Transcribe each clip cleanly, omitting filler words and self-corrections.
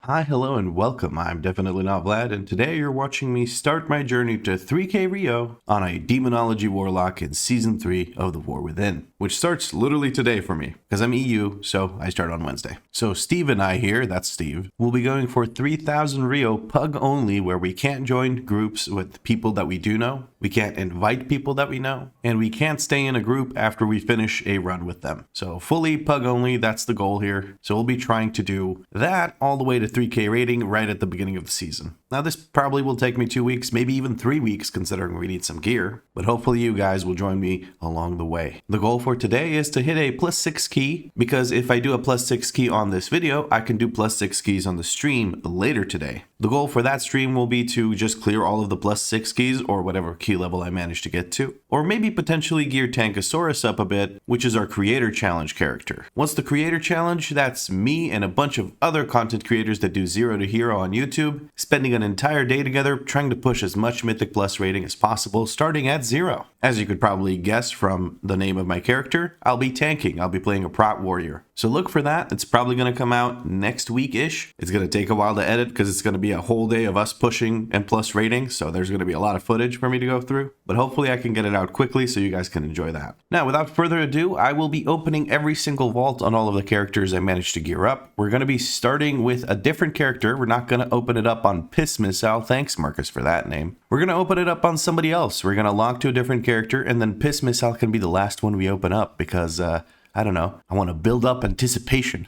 Hi, hello, and welcome. I'm definitely not Vlad, and today you're watching me start my journey to 3K RIO on a Demonology Warlock in Season 3 of The War Within, which starts literally today for me, because I'm EU, so I start on Wednesday. So Steve and I here, that's Steve, will be going for 3000 RIO PUG only, where we can't join groups with people that we do know, we can't invite people that we know, and we can't stay in a group after we finish a run with them. So fully PUG only, that's the goal here. So we'll be trying to do that all the way to 3K rating right at the beginning of the season. Now this probably will take me 2 weeks, maybe even 3 weeks considering we need some gear, but hopefully you guys will join me along the way. The goal for today is to hit a +6 key, because if I do a +6 key on this video, I can do +6 keys on the stream later today. The goal for that stream will be to just clear all of the +6 keys or whatever key level I manage to get to, or maybe potentially gear Tankosaurus up a bit, which is our creator challenge character. What's the creator challenge? That's me and a bunch of other content creators that do 0 to hero on YouTube, spending an entire day together trying to push as much Mythic Plus rating as possible, starting at 0. As you could probably guess from the name of my character, I'll be tanking. I'll be playing a prot warrior. So look for that. It's probably going to come out next week-ish. It's going to take a while to edit because it's going to be a whole day of us pushing and plus rating, so there's going to be a lot of footage for me to go through, but hopefully I can get it out quickly so you guys can enjoy that. Now, without further ado, I will be opening every single vault on all of the characters I managed to gear up. We're going to be starting with a different character. We're not going to open it up on Piss Missile. Thanks, Marcus, for that name. We're going to open it up on somebody else. We're going to log to a different character, and then Piss Missile can be the last one we open up because, I don't know, I want to build up anticipation.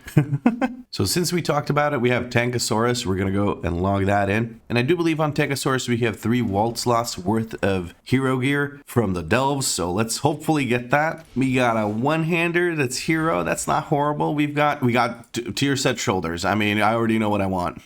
So since we talked about it, we have Tankosaurus. We're going to go and log that in. And I do believe on Tankosaurus we have 3 vault slots worth of hero gear from the delves. So let's hopefully get that. We got a one-hander that's hero. That's not horrible. We got tier set shoulders. I mean, I already know what I want.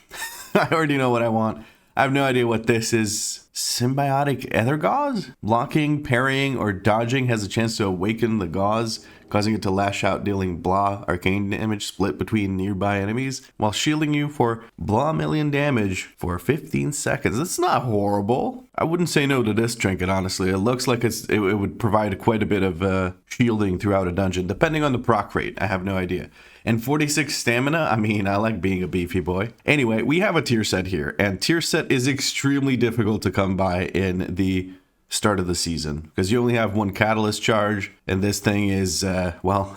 I already know what I want. I have no idea what this is. Symbiotic Ether Gauze? Blocking, parrying, or dodging has a chance to awaken the gauze, causing it to lash out, dealing blah arcane damage split between nearby enemies, while shielding you for blah million damage for 15 seconds. That's not horrible. I wouldn't say no to this trinket, honestly. It looks like it would provide quite a bit of shielding throughout a dungeon, depending on the proc rate. I have no idea. And 46 stamina, I mean, I like being a beefy boy. Anyway, we have a tier set here, and tier set is extremely difficult to come by in the start of the season because you only have one catalyst charge, and this thing is well,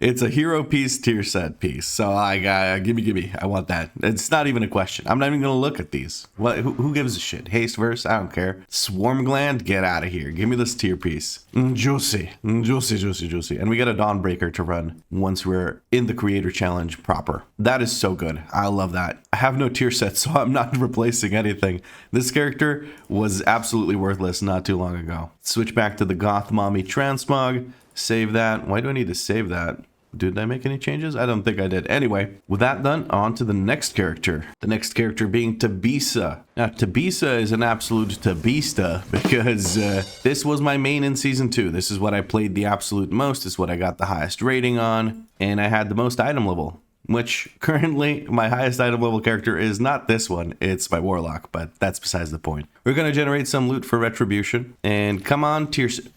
it's a hero piece tier set piece. So I got gimme, I want that. It's not even a question. I'm not even gonna look at these. What? Who gives a shit? Haste verse, I don't care. Swarm gland, get out of here. Give me this tier piece. Juicy. And we got a Dawnbreaker to run once we're in the creator challenge proper. That is so good. I love that. I have no tier set, so I'm not replacing anything. This character was absolutely worthless not too long ago. Switch back to the Goth Mommy Transmog. Save that. Why do I need to save that? Did I make any changes? I don't think I did. Anyway, with that done, on to the next character. The next character being Tabisa. Now, Tabisa is an absolute Tabista because this was my main in Season 2. This is what I played the absolute most. It's what I got the highest rating on, and I had the most item level. Which currently my highest item level character is not this one, it's my Warlock, but that's besides the point. We're going to generate some loot for Retribution, and come on,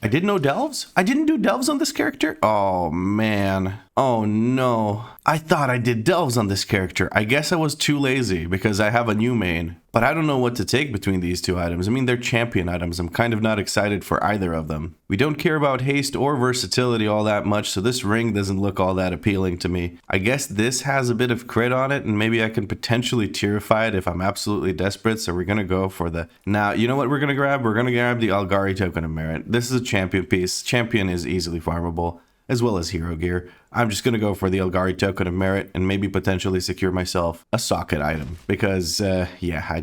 I did no delves? I didn't do delves on this character? Oh man. Oh no. I thought I did delves on this character. I guess I was too lazy because I have a new main, but I don't know what to take between these two items. I mean, they're champion items. I'm kind of not excited for either of them. We don't care about haste or versatility all that much, so this ring doesn't look all that appealing to me. I guess this has a bit of crit on it, and maybe I can potentially tierify it if I'm absolutely desperate, so we're going to go for the... Now, you know what we're going to grab? We're going to grab the Algari Token of Merit. This is a champion piece. Champion is easily farmable, as well as hero gear. I'm just going to go for the Algari Token of Merit and maybe potentially secure myself a socket item because, yeah, I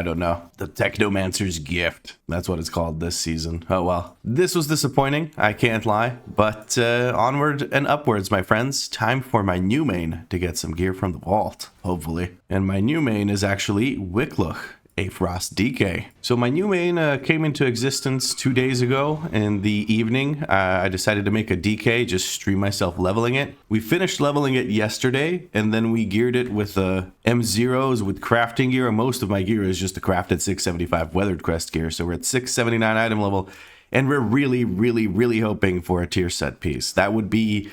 don't know. The Technomancer's Gift. That's what it's called this season. Oh, well. This was disappointing. I can't lie. But onward and upwards, my friends. Time for my new main to get some gear from the vault, hopefully. And my new main is actually Wickloch. A Frost DK. So my new main came into existence 2 days ago in the evening. I decided to make a DK, just stream myself leveling it. We finished leveling it yesterday, and then we geared it with M0s with crafting gear. Most of my gear is just the crafted 675 Weathered Crest gear, so we're at 679 item level. And we're really, really, really hoping for a tier set piece. That would be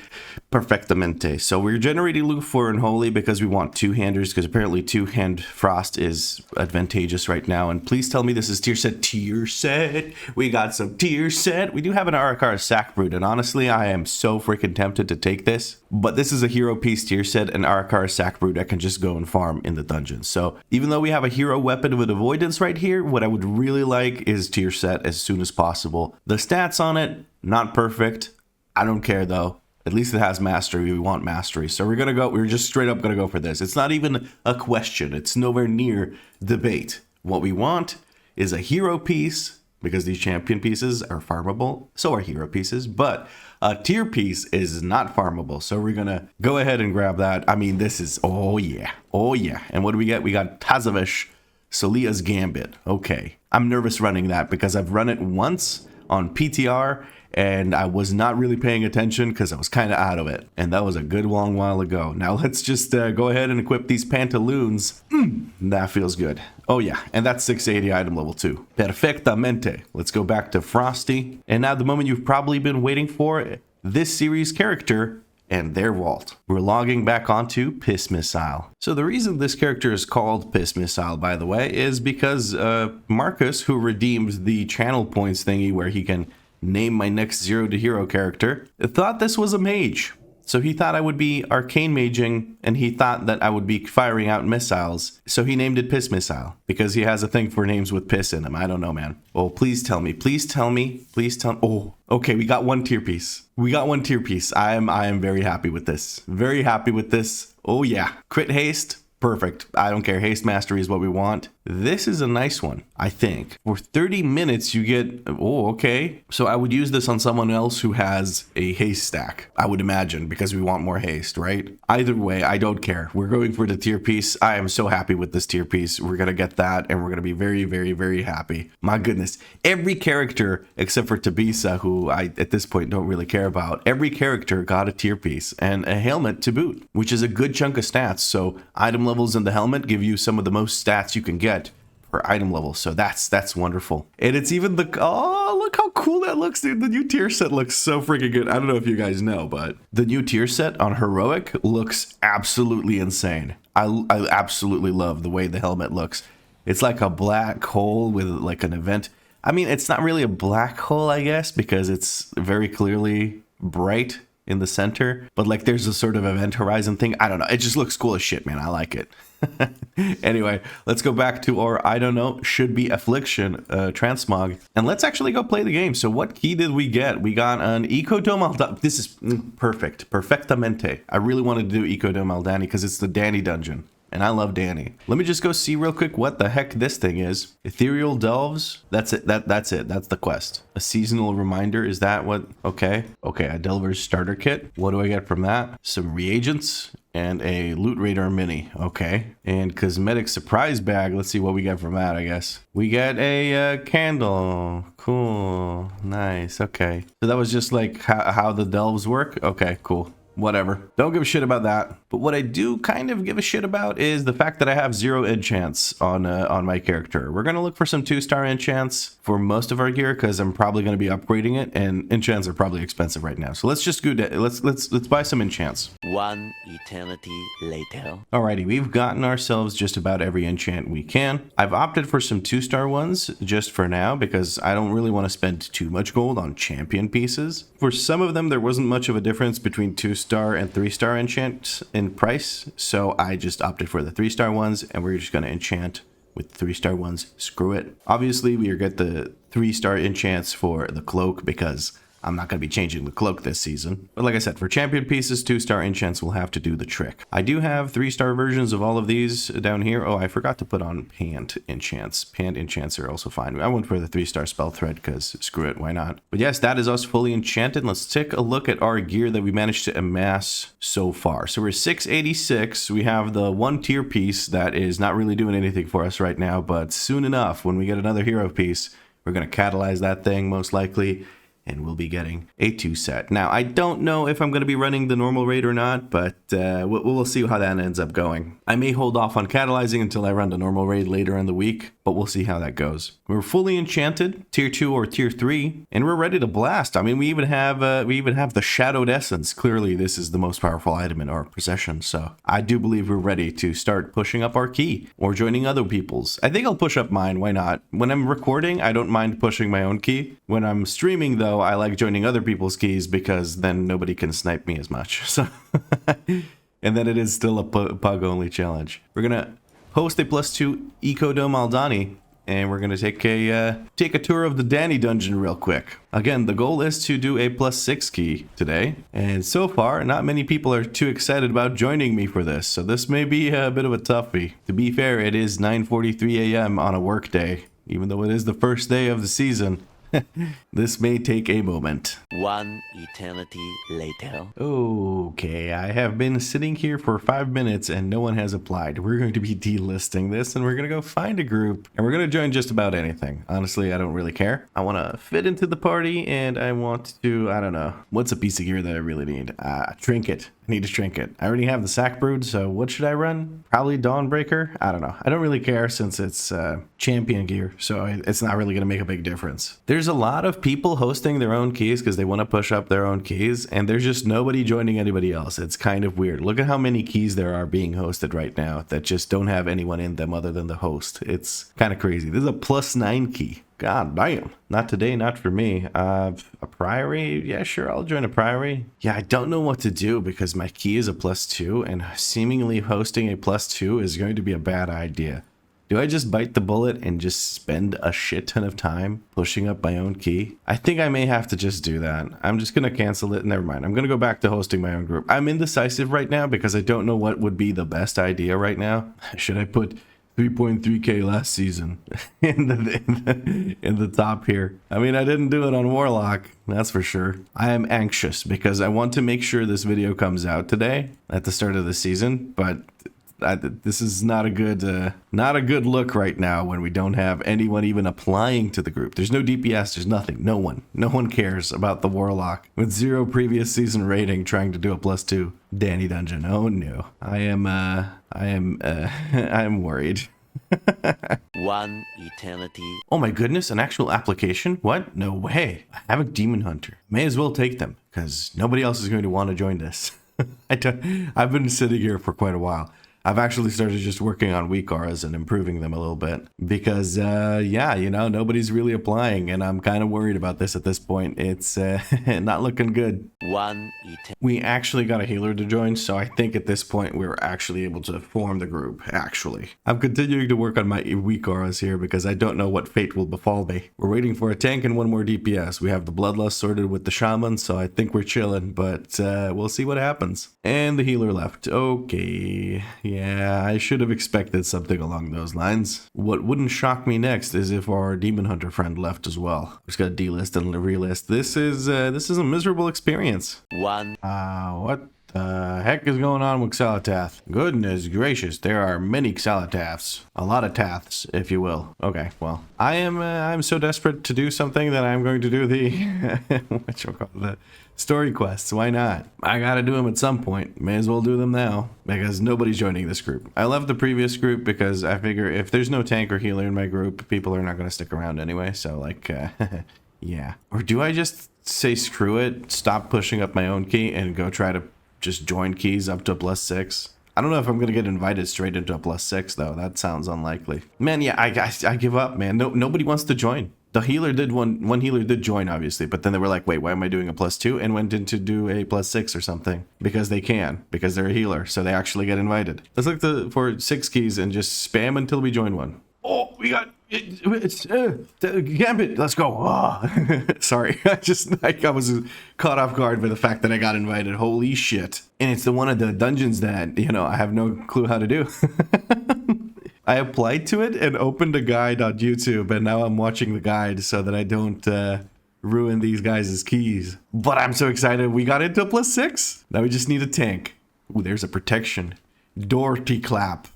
perfectamente. So we're generating loot for Unholy because we want two-handers, because apparently two-hand frost is advantageous right now. And please tell me this is tier set. Tier set. We got some tier set. We do have an RIO sack brute, and honestly, I am so freaking tempted to take this. But this is a hero piece tier set, and RIO sack brute I can just go and farm in the dungeon. So even though we have a hero weapon with avoidance right here, what I would really like is tier set as soon as possible. The stats on it, not perfect. I don't care though. At least it has mastery. We want mastery. So we're just straight up gonna go for this. It's not even a question. It's nowhere near debate. What we want is a hero piece, because these champion pieces are farmable. So are hero pieces, but a tier piece is not farmable. So we're gonna go ahead and grab that. I mean, this is, oh yeah. Oh yeah. And what do we get? We got Tazavish, Solia's Gambit. Okay. I'm nervous running that because I've run it once on PTR and I was not really paying attention because I was kind of out of it. And that was a good long while ago. Now let's just go ahead and equip these pantaloons. That feels good. Oh yeah, and that's 680 item level 2. Perfectamente. Let's go back to Frosty. And now the moment you've probably been waiting for, this series character and their vault. We're logging back onto Piss Missile. So the reason this character is called Piss Missile, by the way, is because Marcus, who redeemed the channel points thingy where he can name my next 0 to hero character, thought this was a mage. So he thought I would be arcane maging, and he thought that I would be firing out missiles. So he named it Piss Missile, because he has a thing for names with piss in them. I don't know, man. Oh, please tell me. Please tell me. Please tell me. Oh, okay, we got one tier piece. We got one tier piece. I am very happy with this. Very happy with this. Oh yeah. Crit haste. Perfect. I don't care. Haste mastery is what we want. This is a nice one, I think. For 30 minutes, you get... Oh, okay. So I would use this on someone else who has a haste stack, I would imagine, because we want more haste, right? Either way, I don't care. We're going for the tier piece. I am so happy with this tier piece. We're going to get that, and we're going to be very, very, very happy. My goodness. Every character, except for Tabisa, who I, at this point, don't really care about, every character got a tier piece and a helmet to boot, which is a good chunk of stats. So item levels in the helmet give you some of the most stats you can get per item level. So that's wonderful. And it's even the, oh, look how cool that looks, dude. The new tier set looks so freaking good. I don't know if you guys know, but the new tier set on heroic looks absolutely insane. I absolutely love the way the helmet looks. It's like a black hole with like an event. I mean, it's not really a black hole, I guess, because it's very clearly bright in the center, but like there's a sort of event horizon thing. I don't know. It just looks cool as shit, man. I like it. Anyway, let's go back to our, I don't know, should be affliction transmog, and let's actually go play the game. So what key did we get? We got an Eco-Dome. This is perfect. Perfectamente. I really wanted to do Eco-Dome Aldani because it's the Danny dungeon. And I love Danny. Let me just go see real quick what the heck this thing is. Ethereal Delves. That's it. That's it. That's the quest. A seasonal reminder. Is that what? Okay. Okay. A Delver's starter kit. What do I get from that? Some reagents and a Loot Radar mini. Okay. And cosmetic surprise bag. Let's see what we get from that, I guess. We get a candle. Cool. Nice. Okay. So that was just like how the Delves work. Okay, cool. Whatever. Don't give a shit about that. But what I do kind of give a shit about is the fact that I have 0 enchants on my character. We're going to look for some 2-star enchants for most of our gear because I'm probably going to be upgrading it, and enchants are probably expensive right now. So let's just go let's buy some enchants. One eternity later. Alrighty, we've gotten ourselves just about every enchant we can. I've opted for some 2-star ones just for now because I don't really want to spend too much gold on champion pieces. For some of them, there wasn't much of a difference between 2-star and 3-star enchants in price, so I just opted for the 3-star ones, and we're just going to enchant with 3-star ones. Screw it. Obviously, we get the 3-star enchants for the cloak because I'm not going to be changing the cloak this season. But like I said, for champion pieces, 2-star enchants will have to do the trick. I do have 3-star versions of all of these down here. Oh, I forgot to put on pant enchants. Pant enchants are also fine. I went for the 3-star spell thread because screw it, why not? But yes, that is us fully enchanted. Let's take a look at our gear that we managed to amass so far. So we're 686. We have the 1 tier piece that is not really doing anything for us right now, but soon enough, when we get another hero piece, we're going to catalyze that thing most likely. and we'll be getting a 2 set. Now, I don't know if I'm going to be running the normal raid or not, but we'll see how that ends up going. I may hold off on catalyzing until I run the normal raid later in the week, but we'll see how that goes. We're fully enchanted, tier 2 or tier 3, and we're ready to blast. I mean, we even have the Shadowed Essence. Clearly, this is the most powerful item in our possession, so I do believe we're ready to start pushing up our key or joining other people's. I think I'll push up mine. Why not? When I'm recording, I don't mind pushing my own key. When I'm streaming, though, I like joining other people's keys because then nobody can snipe me as much. So, and then it is still a PUG only challenge. We're gonna host a +2 Ecodome Aldani, and we're gonna take a tour of the Danny dungeon real quick. Again, the goal is to do a +6 key today, and so far, not many people are too excited about joining me for this, so this may be a bit of a toughie. To be fair, it is 9:43 a.m. on a work day, even though it is the first day of the season. This may take a moment. One eternity later. Okay, I have been sitting here for 5 minutes and no one has applied. We're going to be delisting this and we're going to go find a group and we're going to join just about anything. Honestly, I don't really care. I want to fit into the party and I want to, I don't know, what's a piece of gear that I really need? Trinket. I need a trinket. I already have the sack brood, so what should I run? Probably Dawnbreaker? I don't know. I don't really care since it's champion gear, so it's not really going to make a big difference. There's a lot of people hosting their own keys because they want to push up their own keys, and there's just nobody joining anybody else. It's kind of weird. Look at how many keys there are being hosted right now that just don't have anyone in them other than the host. It's kind of crazy. This is a +9 key. God damn. Not today, not for me. A priory? Yeah, sure, I'll join a priory. Yeah, I don't know what to do because my key is a +2 and seemingly hosting a +2 is going to be a bad idea. Do I just bite the bullet and just spend a shit ton of time pushing up my own key? I think I may have to just do that. I'm just going to cancel it. Never mind. I'm going to go back to hosting my own group. I'm indecisive right now because I don't know what would be the best idea right now. Should I put 3.3k last season in the top here? I mean, I didn't do it on Warlock, that's for sure. I am anxious because I want to make sure this video comes out today at the start of the season, but this is not a good look right now when we don't have anyone even applying to the group. There's no DPS, there's nothing, no one cares about the Warlock with 0 previous season rating trying to do a +2 Danny dungeon. Oh no, I am worried. One eternity. Oh my goodness, an actual application? What? No way. I have a demon hunter. May as well take them because nobody else is going to want to join this. I've been sitting here for quite a while. I've actually started just working on WeakAuras and improving them a little bit because, yeah, you know, nobody's really applying and I'm kind of worried about this at this point. It's not looking good. One eternity. We actually got a healer to join, so I think at this point we're actually able to form the group, actually. I'm continuing to work on my WeakAuras here because I don't know what fate will befall me. We're waiting for a tank and 1 more DPS. We have the Bloodlust sorted with the Shaman, so I think we're chilling, but we'll see what happens. And the healer left. Okay. Yeah, I should have expected something along those lines. What wouldn't shock me next is if our demon hunter friend left as well. Just gotta delist and relist. This is a miserable experience. What the heck is going on with Xalatath? Goodness gracious, there are many Xalataths. A lot of Taths, if you will. Okay, well, I'm so desperate to do something that I'm going to do the story quests. Why not? I gotta do them at some point. May as well do them now because nobody's joining this group. I left the previous group because I figure if there's no tank or healer in my group, people are not gonna stick around anyway. So like, yeah. Or do I just say screw it, stop pushing up my own key and go try to just join keys up to a +6? I don't know if I'm gonna get invited straight into a +6 though. That sounds unlikely. Man, yeah, I give up, man. Nobody wants to join. The healer did one healer did join obviously, but then they were like, wait, why am I doing a +2? And went in to do a +6 or something because they can, because they're a healer, so they actually get invited. Let's look for 6 keys and just spam until we join one. Oh, we got it's Gambit. Let's go. Oh. Sorry, I was caught off guard by the fact that I got invited. Holy shit! And it's one of the dungeons that I have no clue how to do. I applied to it and opened a guide on YouTube, and now I'm watching the guide so that I don't ruin these guys' keys. But I'm so excited. We got into a +6. Now we just need a tank. Ooh, there's a protection. Doherty clap.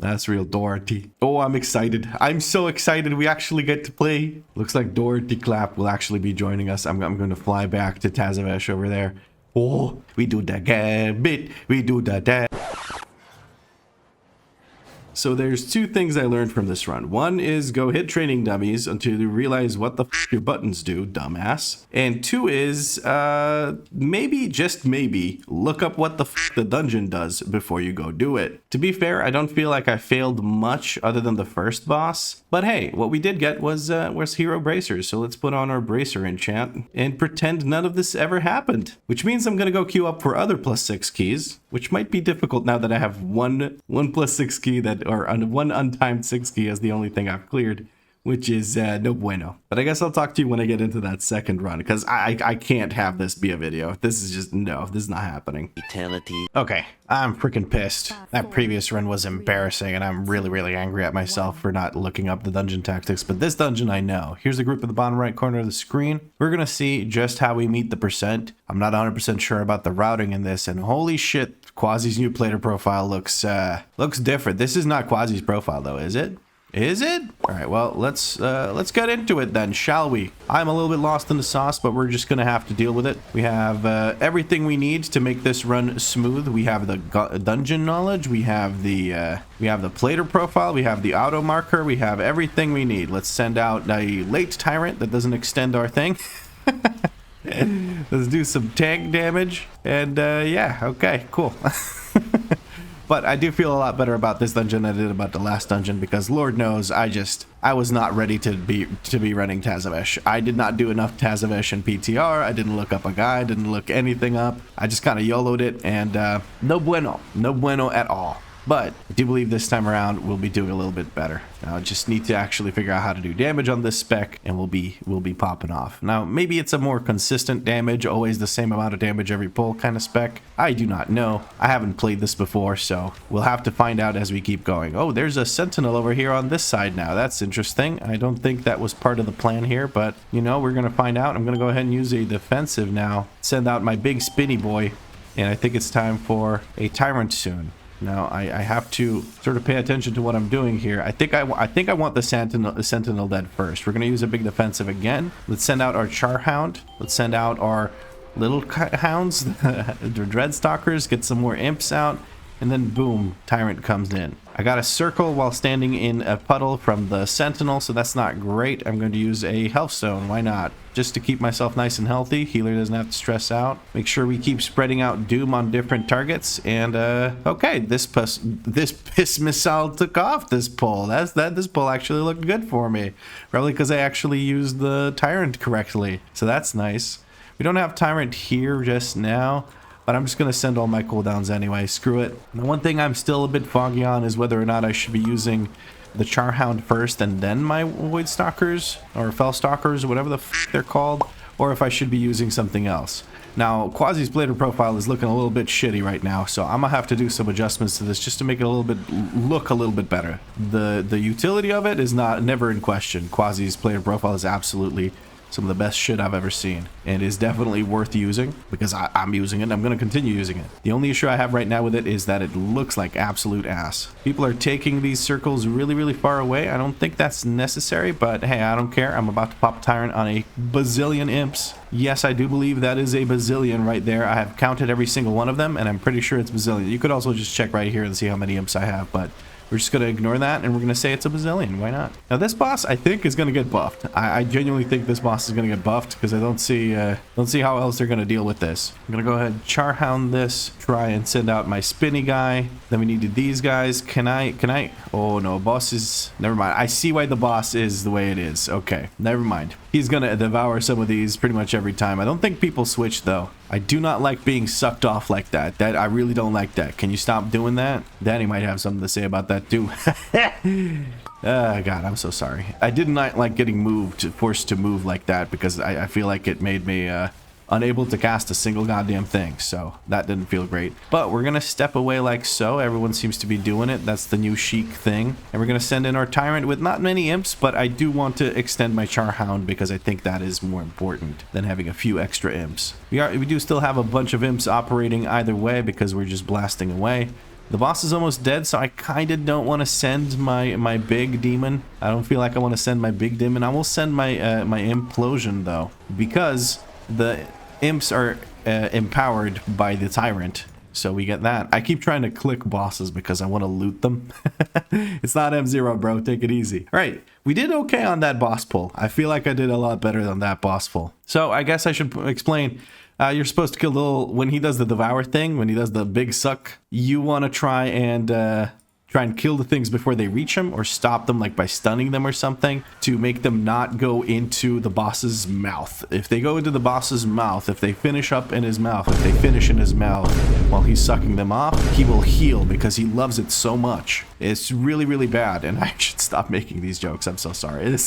That's real Dorothy. Oh, I'm excited. I'm so excited. We actually get to play. Looks like Dorothy Clap will actually be joining us. I'm going to fly back to Tazavesh over there. Oh, we do the gambit. We do the So there's two things I learned from this run. One is go hit training dummies until you realize what the f your buttons do, dumbass. And two is maybe, just maybe, look up what the f the dungeon does before you go do it. To be fair, I don't feel like I failed much other than the first boss. But hey, what we did get was hero bracers. So let's put on our bracer enchant and pretend none of this ever happened. Which means I'm gonna go queue up for other +6 keys, which might be difficult now that I have one +6 key that, or one untimed 6 key as the only thing I've cleared, which is no bueno. But I guess I'll talk to you when I get into that second run, because I can't have this be a video. This is just, no, this is not happening. Eternity. Okay, I'm freaking pissed. That previous run was embarrassing, and I'm really, really angry at myself for not looking up the dungeon tactics, but this dungeon I know. Here's the group at the bottom right corner of the screen. We're gonna see just how we meet the percent. I'm not 100% sure about the routing in this, and holy shit, Quasi's new player profile looks different. This is not Quasi's profile though, is it? Is it? All right, well, let's get into it then, shall we? I'm a little bit lost in the sauce, but we're just gonna have to deal with it. We have everything we need to make this run smooth. We have the dungeon knowledge, we have the plater profile, we have the auto marker, we have everything we need. Let's send out a late tyrant that doesn't extend our thing. Let's do some tank damage, and yeah, okay, cool. But I do feel a lot better about this dungeon than I did about the last dungeon, because Lord knows I was not ready to be running Tazavesh. I did not do enough Tazavesh in PTR. I didn't look up a guide, didn't look anything up. I just kind of YOLO'd it, and no bueno at all. But I do believe this time around we'll be doing a little bit better. Now I just need to actually figure out how to do damage on this spec, and we'll be popping off. Now maybe it's a more consistent damage, always the same amount of damage every pull kind of spec. I do not know. I haven't played this before, so we'll have to find out as we keep going. Oh, there's a sentinel over here on this side now. That's interesting. I don't think that was part of the plan here, but you know, we're gonna find out. I'm gonna go ahead and use a defensive now. Send out my big spinny boy, and I think it's time for a tyrant soon. Now I have to sort of pay attention to what I'm doing here. I think I want the sentinel dead first. We're gonna use a big defensive again. Let's send out our Charhound. Let's send out our little hounds, the Dreadstalkers. Get some more imps out, and then boom, tyrant comes in. I got a circle while standing in a puddle from the sentinel, so that's not great. I'm going to use a health stone. Why not? Just to keep myself nice and healthy. Healer doesn't have to stress out. Make sure we keep spreading out doom on different targets. And okay, this piss missile took off this pull. This pull actually looked good for me. Probably because I actually used the tyrant correctly. So that's nice. We don't have tyrant here just now, but I'm just going to send all my cooldowns anyway. Screw it. The one thing I'm still a bit foggy on is whether or not I should be using the Charhound first and then my Void Stalkers or Fell Stalkers or whatever the f they're called, or if I should be using something else. Now, Quasi's plater profile is looking a little bit shitty right now, so I'm gonna have to do some adjustments to this just to make it look a little bit better. The utility of it is never in question. Quasi's plater profile is absolutely some of the best shit I've ever seen, and is definitely worth using because I'm using it and I'm going to continue using it. The only issue I have right now with it is that it looks like absolute ass. People are taking these circles really, really far away. I don't think that's necessary, but hey, I don't care. I'm about to pop Tyrant on a bazillion imps. Yes, I do believe that is a bazillion right there. I have counted every single one of them, and I'm pretty sure it's bazillion. You could also just check right here and see how many imps I have, but we're just going to ignore that, and we're going to say it's a bazillion. Why not? Now, this boss, I think, is going to get buffed. I genuinely think this boss is going to get buffed because I don't see how else they're going to deal with this. I'm going to go ahead and Charhound this, try and send out my spinny guy. Then we need these guys. Can I? Oh, no. Boss is... Never mind. I see why the boss is the way it is. Okay. Never mind. He's going to devour some of these pretty much every time. I don't think people switch, though. I do not like being sucked off like that. I really don't like that. Can you stop doing that? Danny might have something to say about that, too. God, I'm so sorry. I did not like getting forced to move like that because I feel like it made me unable to cast a single goddamn thing, so that didn't feel great. But we're gonna step away like so. Everyone seems to be doing it. That's the new chic thing. And we're gonna send in our Tyrant with not many imps, but I do want to extend my Charhound because I think that is more important than having a few extra imps. We do still have a bunch of imps operating either way because we're just blasting away. The boss is almost dead, so I kind of don't want to send my big demon. I don't feel like I want to send my big demon. I will send my my implosion though, because the imps are empowered by the tyrant. So we get that. I keep trying to click bosses because I want to loot them. It's not M0, bro. Take it easy. All right. We did okay on that boss pull. I feel like I did a lot better than that boss pull. So I guess I should explain. You're supposed to kill the little... When he does the devour thing, when he does the big suck, you want to try and kill the things before they reach him, or stop them like by stunning them or something, to make them not go into the boss's mouth. If they go into the boss's mouth, if they finish up in his mouth, if they finish in his mouth while he's sucking them off, he will heal because he loves it so much. It's really, really bad, and I should stop making these jokes. I'm so sorry.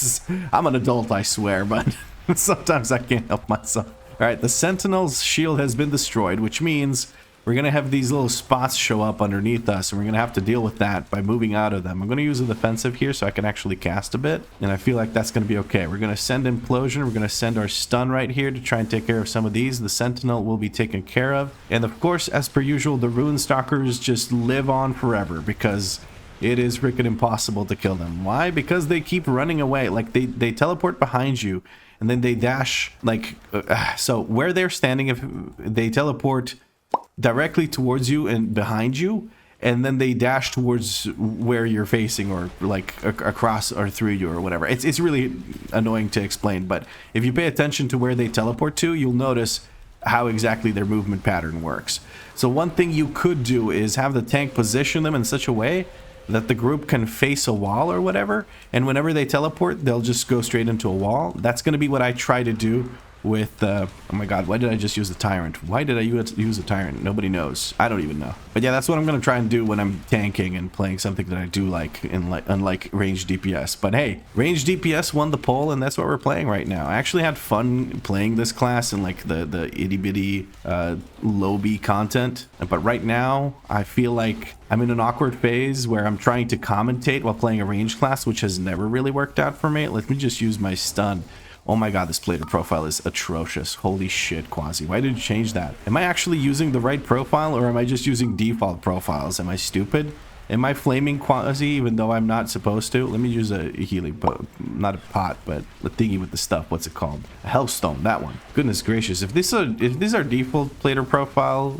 I'm an adult, I swear, but sometimes I can't help myself. All right, the Sentinel's shield has been destroyed, which means we're going to have these little spots show up underneath us, and we're going to have to deal with that by moving out of them. I'm going to use a defensive here so I can actually cast a bit, and I feel like that's going to be okay. We're going to send Implosion. We're going to send our stun right here to try and take care of some of these. The Sentinel will be taken care of. And of course, as per usual, the Rune Stalkers just live on forever because it is freaking impossible to kill them. Why? Because they keep running away. Like, they teleport behind you, and then they dash, like... so where they're standing, if they teleport directly towards you and behind you, and then they dash towards where you're facing, or like across or through you or whatever. It's really annoying to explain, but if you pay attention to where they teleport to, you'll notice how exactly their movement pattern works. So one thing you could do is have the tank position them in such a way that the group can face a wall or whatever, and whenever they teleport, they'll just go straight into a wall. That's going to be what I try to do with oh my god, why did I just use the tyrant? Why did I use the tyrant? Nobody knows. I don't even know. But yeah, that's what I'm going to try and do when I'm tanking and playing something that I do like, unlike ranged DPS. But hey, ranged DPS won the poll, and that's what we're playing right now. I actually had fun playing this class and like the itty bitty lobby content, but right now I feel like I'm in an awkward phase where I'm trying to commentate while playing a ranged class, which has never really worked out for me. Let me just use my stun. Oh my god, this plater profile is atrocious. Holy shit, Quasi. Why did you change that? Am I actually using the right profile, or am I just using default profiles? Am I stupid? Am I flaming Quasi even though I'm not supposed to? Let me use a healing pot. Not a pot, but a thingy with the stuff. What's it called? A Hellstone, that one. Goodness gracious. If these are default plater profile,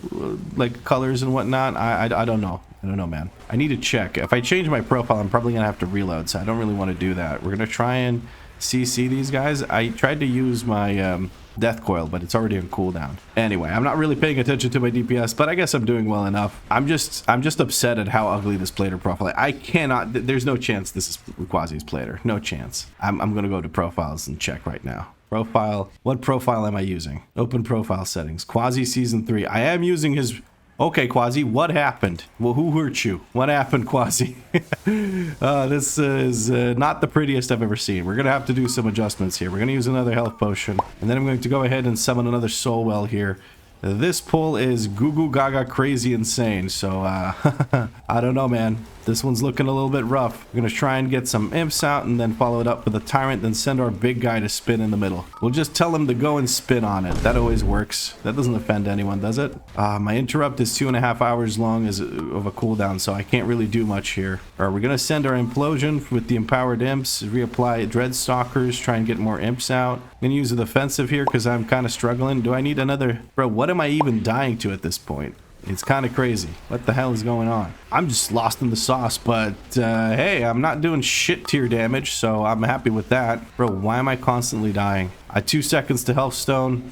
like colors and whatnot, I don't know. I don't know, man. I need to check. If I change my profile, I'm probably going to have to reload, so I don't really want to do that. We're going to try and CC these guys. I tried to use my death coil, but it's already on cooldown. Anyway, I'm not really paying attention to my DPS, but I guess I'm doing well enough. I'm just upset at how ugly this plater profile is. I cannot, there's no chance this is Quasi's plater. No chance. I'm gonna go to profiles and check right now. Profile. What profile am I using? Open profile settings. Quasi season 3. I am using his... Okay, Quasi, what happened? Well, who hurt you? What happened, Quasi? This is not the prettiest I've ever seen. We're going to have to do some adjustments here. We're going to use another health potion. And then I'm going to go ahead and summon another soul well here. This pull is goo goo gaga crazy insane. So, I don't know, man. This one's looking a little bit rough. We're going to try and get some imps out and then follow it up with a tyrant, then send our big guy to spin in the middle. We'll just tell him to go and spin on it. That always works. That doesn't offend anyone, does it? My interrupt is 2.5 hours long of a cooldown, so I can't really do much here. All right, we're going to send our implosion with the empowered imps, reapply dread stalkers, try and get more imps out. I'm going to use a defensive here because I'm kind of struggling. Do I need another... Bro, what am I even dying to at this point? It's kind of crazy. What the hell is going on? I'm just lost in the sauce, but hey, I'm not doing shit tier damage, so I'm happy with that. Bro, why am I constantly dying? 2 seconds to health stone.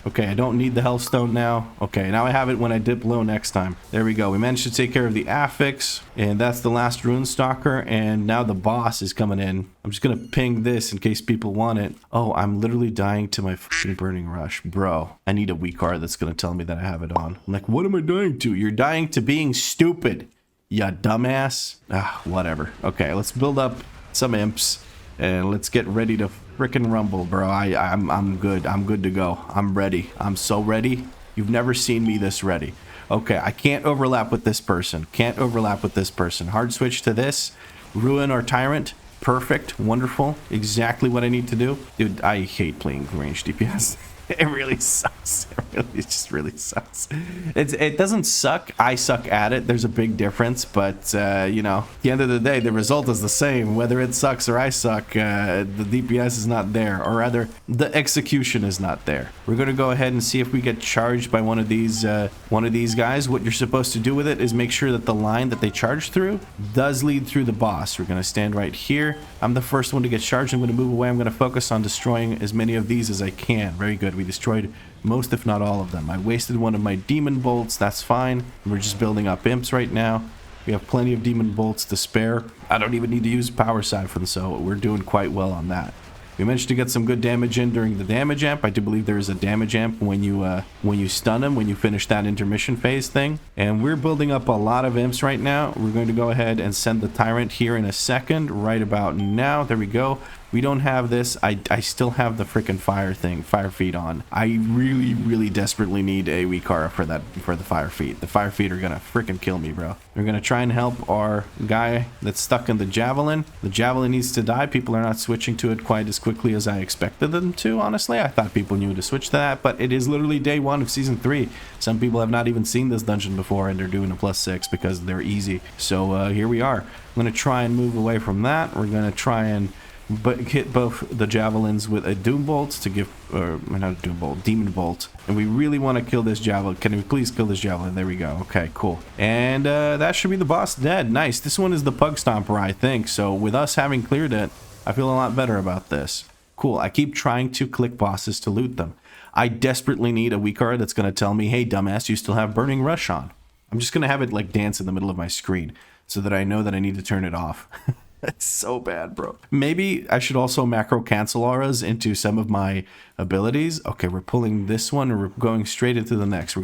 Okay, I don't need the Hellstone now. Okay, now I have it when I dip low next time. There we go. We managed to take care of the affix, and that's the last Rune Stalker, and now the boss is coming in. I'm just gonna ping this in case people want it. Oh, I'm literally dying to my fucking Burning Rush. Bro, I need a WeakAuras that's gonna tell me that I have it on. I'm like, what am I dying to? You're dying to being stupid, ya dumbass. Whatever. Okay, let's build up some imps, and let's get ready to frickin' rumble, bro. I'm good. I'm good to go. I'm ready. I'm so ready. You've never seen me this ready. Okay, I can't overlap with this person. Can't overlap with this person. Hard switch to this. Ruin or Tyrant. Perfect. Wonderful. Exactly what I need to do. Dude, I hate playing ranged DPS. It really sucks. It just really sucks. It doesn't suck. I suck at it. There's a big difference, but you know, at the end of the day, the result is the same. Whether it sucks or I suck, the DPS is not there, or rather, the execution is not there. We're gonna go ahead and see if we get charged by one of these guys. What you're supposed to do with it is make sure that the line that they charge through does lead through the boss. We're gonna stand right here. I'm the first one to get charged. I'm gonna move away. I'm gonna focus on destroying as many of these as I can. Very good. We destroyed most, if not all of them. I wasted one of my demon bolts. That's fine. We're just building up imps right now. We have plenty of demon bolts to spare. I don't even need to use power siphon, so we're doing quite well on that. We managed to get some good damage in during the damage amp. I do believe there is a damage amp when you stun him, when you finish that intermission phase thing. And we're building up a lot of imps right now. We're going to go ahead and send the tyrant here in a second, right about now. There we go. We don't have this. I still have the freaking fire feet on. I really desperately need a WeakAuras for the fire feet. The fire feet are gonna freaking kill me, bro. We're gonna try and help our guy that's stuck in the javelin. The javelin needs to die. People are not switching to it quite as quickly as I expected them to, honestly. I thought people knew to switch to that, but it is literally day 1 of season 3. Some people have not even seen this dungeon before, and they're doing a +6 because they're easy. So here we are. I'm gonna try and move away from that. We're gonna try and hit both the javelins with a doom bolt to give, or not a doom bolt, demon bolt. And we really want to kill this javelin. Can we please kill this javelin? There we go. Okay, cool. And that should be the boss dead. Nice. This one is the Pug Stomper, I think. So with us having cleared it, I feel a lot better about this. Cool. I keep trying to click bosses to loot them. I desperately need a WeakAuras that's going to tell me, hey, dumbass, you still have Burning Rush on. I'm just going to have it like dance in the middle of my screen so that I know that I need to turn it off. It's so bad, bro. Maybe I should also macro cancel auras into some of my abilities. Okay, we're pulling this one and we're going straight into the next.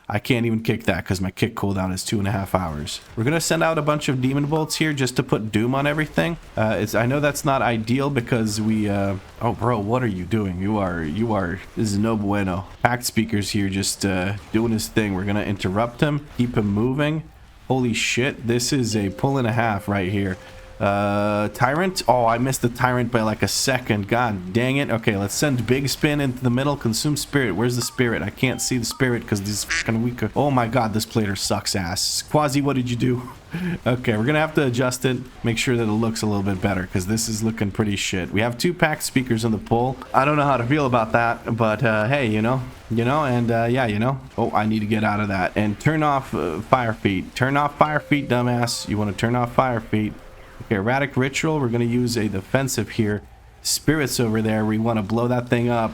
I can't even kick that because my kick cooldown is 2.5 hours. We're gonna send out a bunch of demon bolts here just to put doom on everything. I know that's not ideal because we oh bro, what are you doing? You are this is no bueno. Pact Speaker's here just doing his thing. We're gonna interrupt him, keep him moving. Holy shit, this is a 1.5 right here. Tyrant. Oh, I missed the tyrant by like a second. God dang it. Okay, let's send big spin into the middle. Consume spirit. Where's the spirit? I can't see the spirit because these fucking weaker. Oh my god, this plater sucks ass. Quasi, what did you do? Okay, we're gonna have to adjust it, make sure that it looks a little bit better because this is looking pretty shit. We have 2 packed speakers in the pull. I don't know how to feel about that, but hey, you know, and yeah, you know. Oh, I need to get out of that and turn off fire feet. Turn off fire feet, dumbass. You want to turn off fire feet. Okay, erratic ritual. We're going to use a defensive here. Spirits over there. We want to blow that thing up.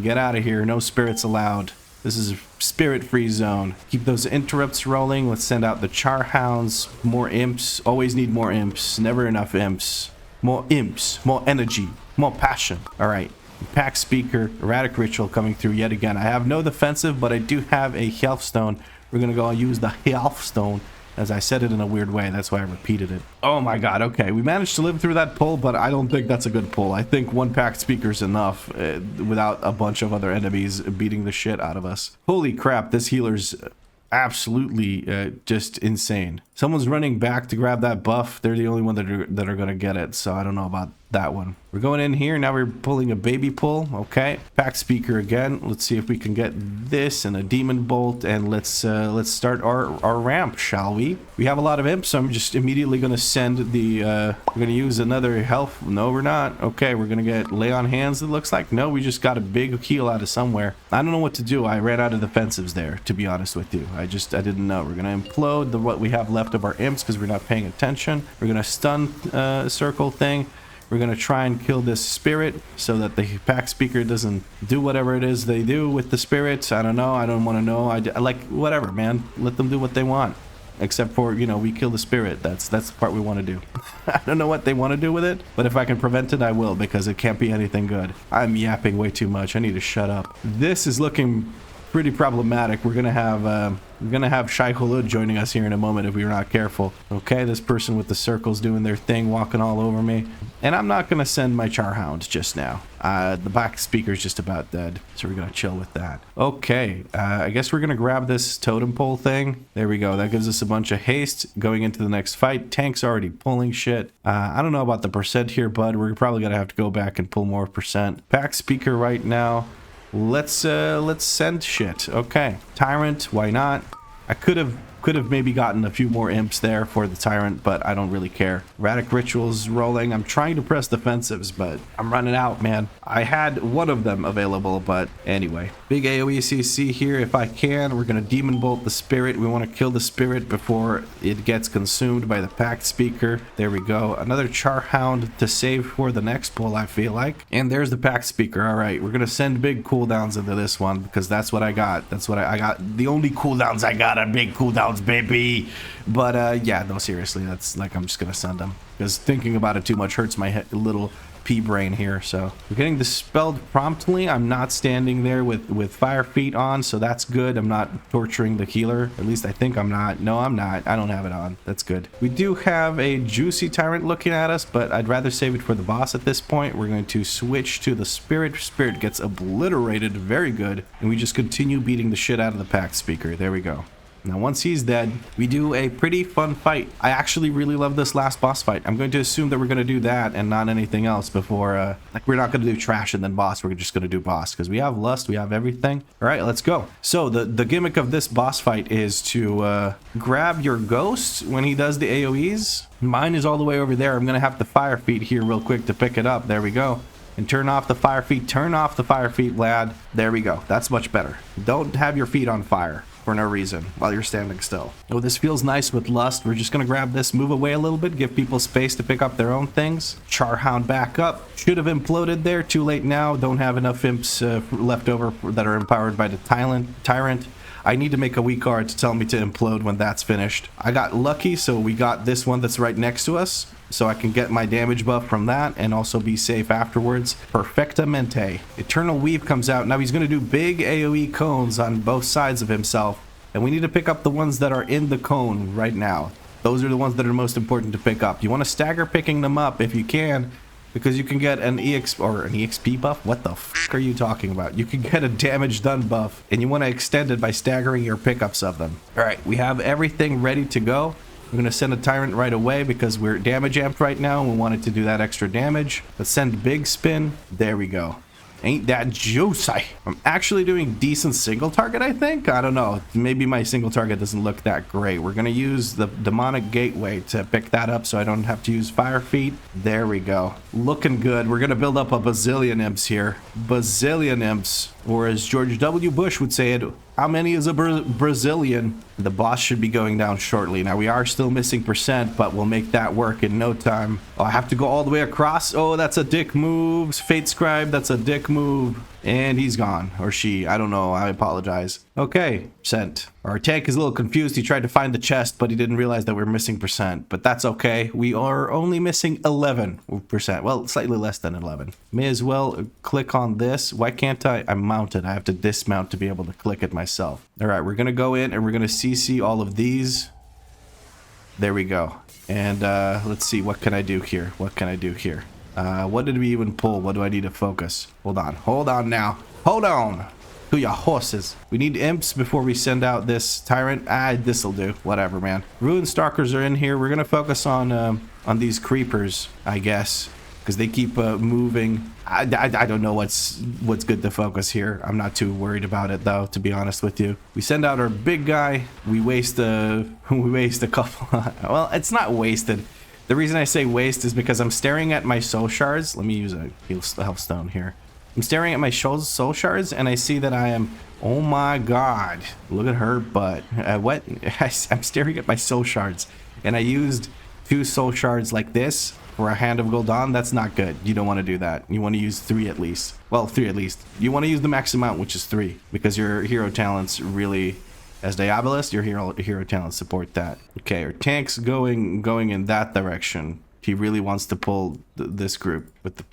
Get out of here. No spirits allowed. This is a spirit-free zone. Keep those interrupts rolling. Let's send out the char hounds. More imps. Always need more imps. Never enough imps. More imps. More energy. More passion. All right. Pack speaker. Erratic ritual coming through yet again. I have no defensive, but I do have a health stone. We're going to go and use the health stone. As I said it in a weird way, that's why I repeated it. Oh my god, okay. We managed to live through that pull, but I don't think that's a good pull. I think 1 packed speaker's enough without a bunch of other enemies beating the shit out of us. Holy crap, this healer's absolutely just insane. Someone's running back to grab that buff. They're the only one that are going to get it, so I don't know about that one. We're going in here. Now we're pulling a baby pull. Okay. Pack speaker again. Let's see if we can get this and a demon bolt, and let's start our ramp, shall we? We have a lot of imps, so I'm just immediately going to send the we're going to use another health. No, we're not. Okay, we're going to get lay on hands, it looks like. No, we just got a big heal out of somewhere. I don't know what to do. I ran out of defensives there, to be honest with you. I didn't know. We're going to implode what we have left of our imps because we're not paying attention. We're going to stun circle thing. We're going to try and kill this spirit so that the pack speaker doesn't do whatever it is they do with the spirits. I don't know. I don't want to know. I like, whatever, man. Let them do what they want. Except for, you know, we kill the spirit. That's the part we want to do. I don't know what they want to do with it, but if I can prevent it, I will, because it can't be anything good. I'm yapping way too much. I need to shut up. This is looking pretty problematic. We're gonna have Shai Hulud joining us here in a moment if we're not careful. Okay, this person with the circles doing their thing, walking all over me. And I'm not gonna send my Charhound just now. The back speaker's just about dead, so we're gonna chill with that. Okay, I guess we're gonna grab this totem pole thing. There we go. That gives us a bunch of haste going into the next fight. Tank's already pulling shit. I don't know about the percent here, bud. We're probably gonna have to go back and pull more percent. Back speaker right now. Let's send shit. Okay. Tyrant, why not? I could have maybe gotten a few more imps there for the Tyrant, but I don't really care. Radic Rituals rolling. I'm trying to press defensives, but I'm running out, man. I had one of them available, but anyway. Big AoE CC here if I can. We're going to Demon Bolt the Spirit. We want to kill the Spirit before it gets consumed by the Pact Speaker. There we go. Another Charhound to save for the next pull, I feel like. And there's the Pact Speaker. All right, we're going to send big cooldowns into this one because that's what I got. That's what I got. The only cooldowns I got are big cooldowns, baby. But yeah, no, seriously, that's like, I'm just gonna send them because thinking about it too much hurts my little pea brain here. So we're getting dispelled promptly. I'm not standing there with fire feet on, so that's good. I'm not torturing the healer. At least I think I'm not. No, I'm not. I don't have it on. That's good. We do have a juicy Tyrant looking at us, but I'd rather save it for the boss at this point. We're going to switch to the Spirit. Spirit gets obliterated. Very good. And we just continue beating the shit out of the Pact Speaker. There we go. Now, once he's dead, we do a pretty fun fight. I actually really love this last boss fight. I'm going to assume that we're going to do that and not anything else before, like, we're not going to do trash and then boss. We're just going to do boss because we have lust, we have everything. All right, let's go. So the gimmick of this boss fight is to grab your ghost when he does the AoEs. Mine is all the way over there. I'm going to have the fire feet here real quick to pick it up. There we go. And turn off the fire feet. Turn off the fire feet, lad. There we go. That's much better. Don't have your feet on fire for no reason while you're standing still. Oh, this feels nice with lust. We're just gonna grab this, move away a little bit, give people space to pick up their own things. Charhound back up. Should have imploded there. Too late now. Don't have enough imps left over that are empowered by the Tyrant. I need to make a WeakAuras to tell me to implode when that's finished. I got lucky, so we got this one that's right next to us, so I can get my damage buff from that and also be safe afterwards. Perfectamente. Eternal Weave comes out. Now he's going to do big AoE cones on both sides of himself, and we need to pick up the ones that are in the cone right now. Those are the ones that are most important to pick up. You want to stagger picking them up if you can, because you can get an EXP buff. What the f are you talking about? You can get a damage done buff, and you want to extend it by staggering your pickups of them. All right, we have everything ready to go. We're going to send a Tyrant right away because we're damage amped right now and we wanted to do that extra damage. Let's send big spin. There we go. Ain't that juicy? I'm actually doing decent single target, I think. I don't know. Maybe my single target doesn't look that great. We're going to use the demonic gateway to pick that up so I don't have to use fire feet. There we go. Looking good. We're going to build up a bazillion imps here. Bazillion imps. Or as George W. Bush would say it, how many is a Brazilian? The boss should be going down shortly. Now, we are still missing percent, but we'll make that work in no time. Oh, I have to go all the way across. Oh, that's a dick move. Fate Scribe, that's a dick move. And he's gone. Or she. I don't know. I apologize. Okay. Sent. Our tank is a little confused. He tried to find the chest, but he didn't realize that we're missing percent. But that's okay. We are only missing 11%. Well, slightly less than 11. May as well click on this. Why can't I? I'm mounted. I have to dismount to be able to click it myself. All right. We're going to go in and we're going to CC all of these. There we go. And let's see. What can I do here? What can I do here? What did we even pull? What do I need to focus? Hold on. Hold on now. Hold on. To your horses. We need imps before we send out this Tyrant. This'll do. Whatever, man. Ruin Stalkers are in here. We're gonna focus on these creepers, I guess, because they keep moving. I don't know what's good to focus here. I'm not too worried about it though, to be honest with you. We send out our big guy. We waste a couple. Well, it's not wasted. The reason I say waste is because I'm staring at my soul shards. Let me use a health stone here. I'm staring at my soul shards and I see that I am, oh my god, look at her butt. What? I'm staring at my soul shards and I used 2 soul shards like this for a hand of Gul'dan. That's not good. You don't want to do that. You want to use 3 at least. Well, 3 at least. You want to use the max amount, which is 3, because your hero talents really, as Diabolist, your hero talents support that. Okay, our tank's going in that direction. He really wants to pull this group with the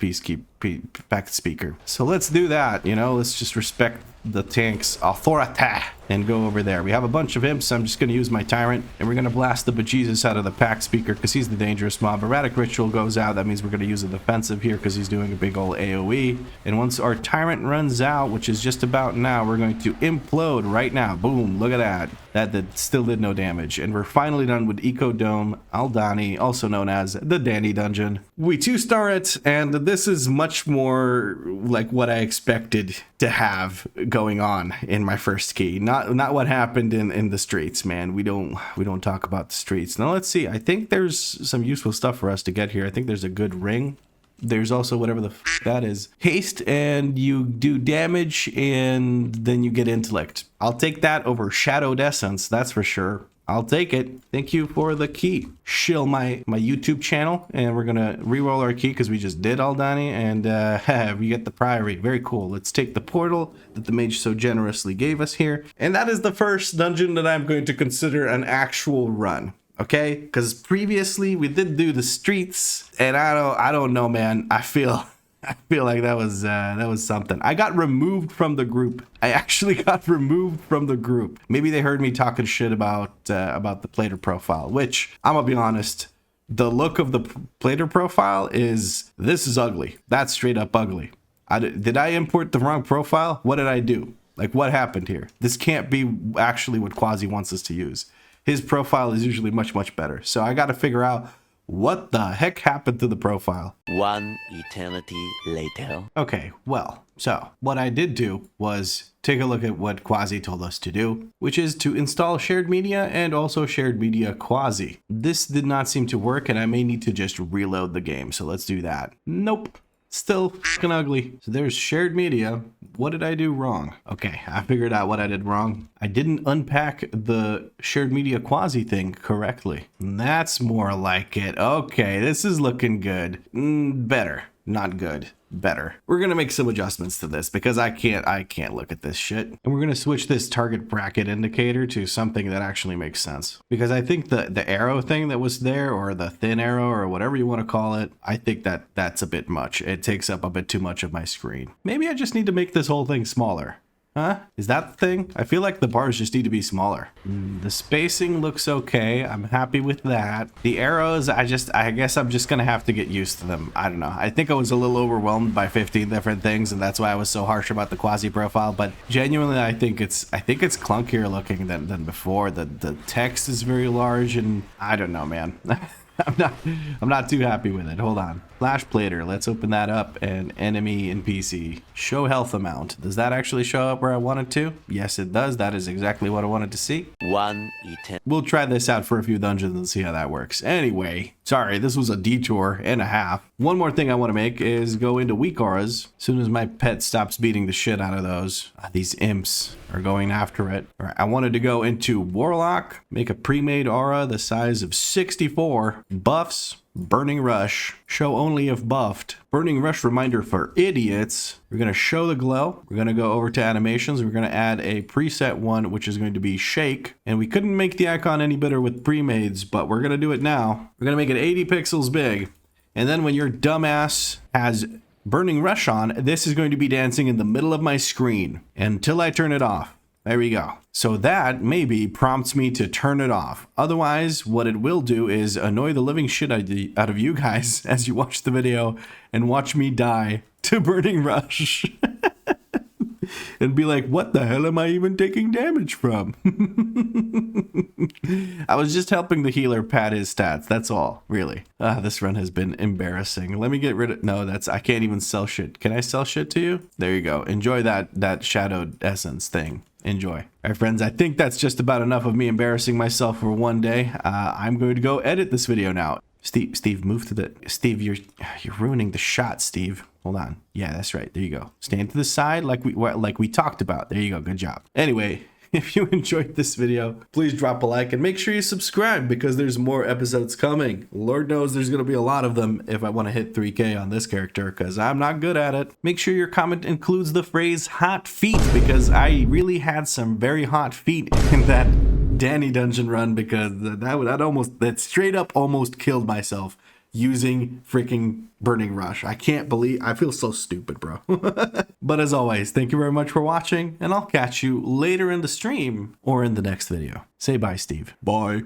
Pact Speaker. So let's do that, you know? Let's just respect the tank's authority and go over there. We have a bunch of imps. I'm just going to use my Tyrant, and we're going to blast the bejesus out of the Pact Speaker because he's the dangerous mob. Erratic Ritual goes out. That means we're going to use a defensive here because he's doing a big old AoE. And once our Tyrant runs out, which is just about now, we're going to implode right now. Boom, look at that. That still did no damage. And we're finally done with Eco Dome Aldani, also known as the Danny Dungeon. We 2-star it, and this is much much more like what I expected to have going on in my first key. Not what happened in the streets, man. We don't talk about the streets. Now let's see. I think there's some useful stuff for us to get here. I think there's a good ring. There's also whatever the that is. Haste, and you do damage, and then you get intellect. I'll take that over Shadowed Essence, that's for sure. I'll take it. Thank you for the key. Shill my YouTube channel, and we're gonna re-roll our key because we just did Aldani, and we get the Priory. Very cool. Let's take the portal that the mage so generously gave us here, and that is the first dungeon that I'm going to consider an actual run. Okay, because previously we did do the streets, and I don't know, man. I feel like that was something. I got removed from the group. I actually got removed from the group. Maybe they heard me talking shit about the plater profile, which I'm gonna be honest. The look of the plater profile this is ugly. That's straight up ugly. Did I import the wrong profile? What did I do? Like, what happened here? This can't be actually what Quasi wants us to use. His profile is usually much, much better. So I got to figure out what the heck happened to the profile. One eternity later. Okay, well, so what I did do was take a look at what Quasi told us to do, which is to install shared media and also shared media Quasi. This did not seem to work, and I may need to just reload the game. So let's do that. Nope. Still fucking ugly. So there's shared media. What did I do wrong? Okay, I figured out what I did wrong. I didn't unpack the shared media Quasi thing correctly. That's more like it. Okay, this is looking good. Better. Not good. Better. We're gonna make some adjustments to this because I can't look at this shit. And we're gonna switch this target bracket indicator to something that actually makes sense. Because I think the arrow thing that was there, or the thin arrow, or whatever you want to call it, I think that's a bit much. It takes up a bit too much of my screen. Maybe I just need to make this whole thing smaller. Huh? Is that the thing? I feel like the bars just need to be smaller. The spacing looks okay. I'm happy with that. The arrows, I guess I'm just gonna have to get used to them. I don't know. I think I was a little overwhelmed by 15 different things, and that's why I was so harsh about the Quasi profile. But genuinely, I think it's clunkier looking than before. The text is very large, and I don't know, man. I'm not too happy with it. Hold on. Flash plater. Let's open that up. And enemy in PC. Show health amount. Does that actually show up where I want it to? Yes, it does. That is exactly what I wanted to see. One eternity. We'll try this out for a few dungeons and see how that works. Anyway, sorry, this was a detour and a half. One more thing I want to make is go into WeakAuras. As soon as my pet stops beating the shit out of those. These imps are going after it. All right, I wanted to go into Warlock, make a pre-made aura the size of 64, buffs, Burning Rush, show only if buffed, Burning Rush reminder for idiots. We're going to show the glow. We're going to go over to animations. We're going to add a preset one, which is going to be shake. And we couldn't make the icon any better with pre-mades, but we're going to do it now. We're going to make it 80 pixels big. And then when your dumbass has Burning Rush on, this is going to be dancing in the middle of my screen until I turn it off. There we go. So that maybe prompts me to turn it off. Otherwise, what it will do is annoy the living shit out of you guys as you watch the video and watch me die to Burning Rush. And be like, what the hell am I even taking damage from? I was just helping the healer pad his stats. That's all, really. This run has been embarrassing. Let me get rid of... No, I can't even sell shit. Can I sell shit to you? There you go. Enjoy that Shadowed Essence thing. Enjoy. All right, friends, I think that's just about enough of me embarrassing myself for one day. I'm going to go edit this video now. Steve, move to the... Steve, you're ruining the shot, Steve. Hold on. Yeah, that's right. There you go. Stand to the side like we talked about. There you go. Good job. Anyway, if you enjoyed this video, please drop a like and make sure you subscribe because there's more episodes coming. Lord knows there's going to be a lot of them if I want to hit 3K on this character because I'm not good at it. Make sure your comment includes the phrase hot feet because I really had some very hot feet in that Danny dungeon run because that straight up almost killed myself using freaking Burning Rush. I feel so stupid, bro. But as always, thank you very much for watching, and I'll catch you later in the stream or in the next video. Say bye, Steve. Bye.